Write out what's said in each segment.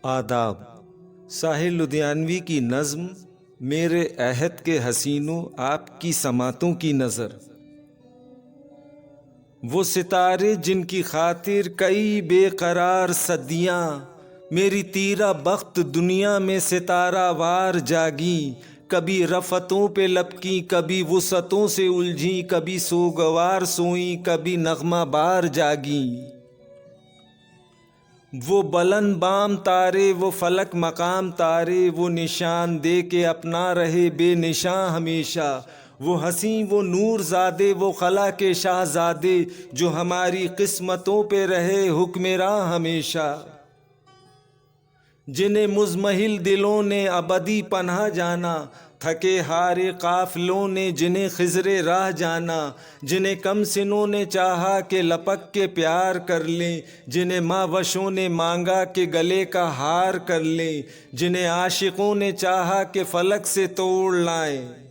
आदाब। साहिल लुधियानवी की नज़्म मेरे अहद के हसीनों आपकी समातों की नज़र। वो सितारे जिनकी खातिर कई बेकरार सदियाँ मेरी तीरा बख्त दुनिया में सितारा वार जागी। कभी रफ़तों पे लपकी, कभी वुसतों से उलझी, कभी सोगवार सोई, कभी नगमा बार जागी। वो बुलंद बाम तारे, वो फलक मकाम तारे, वो निशान दे के अपना रहे बेनिशां हमेशा। वो हंसी, वो नूर ज़ादे, वो खला के शाहज़ादे, जो हमारी किस्मतों पे रहे हुक्मरां हमेशा। जिन्हें मुज़महिल दिलों ने अबदी पनाह जाना, थके हारे काफिलों ने जिन्हें खिज़रे राह जाना। जिन्हें कम सिनों ने चाहा कि लपक के प्यार कर लें, जिन्हें मावशों ने मांगा कि गले का हार कर लें। जिन्हें आशिकों ने चाहा कि फलक से तोड़ लाएं,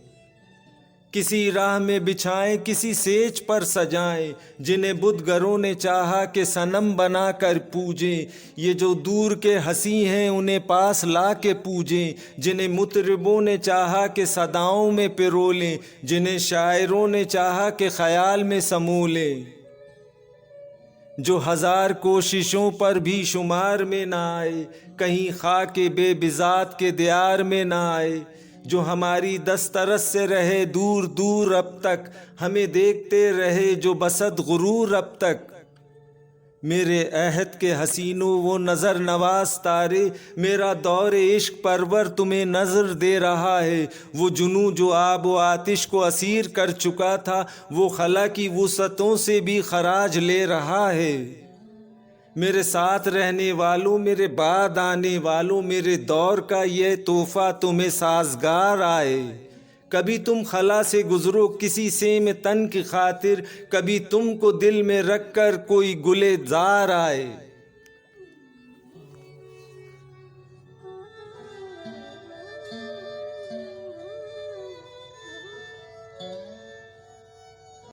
किसी राह में बिछाएं, किसी सेज पर सजाएं। जिन्हें बुतगरों ने चाहा कि सनम बना कर पूजें, ये जो दूर के हंसी हैं उन्हें पास ला के पूजें। जिन्हें मुतरिबों ने चाहा कि सदाओं में पिरो लें, जिन्हें शायरों ने चाहा कि ख्याल में समो लें। जो हज़ार कोशिशों पर भी शुमार में ना आए, कहीं खाके बेबिज़ात के दियार में ना आए। जो हमारी दस्तरस से रहे दूर दूर अब तक, हमें देखते रहे जो बसत गुरूर अब तक। मेरे अहद के हसीनों वो नज़र नवाज तारे, मेरा दौर इश्क परवर तुम्हें नज़र दे रहा है। वो जुनू जो आब व आतिश को असीर कर चुका था, वो खला की वुसतों से भी खराज ले रहा है। मेरे साथ रहने वालों, मेरे बाद आने वालों, मेरे दौर का ये तोहफा तुम्हें साजगार आए। कभी तुम खला से गुजरो किसी से में तन की खातिर, कभी तुमको दिल में रख कर कोई गुले जार आए।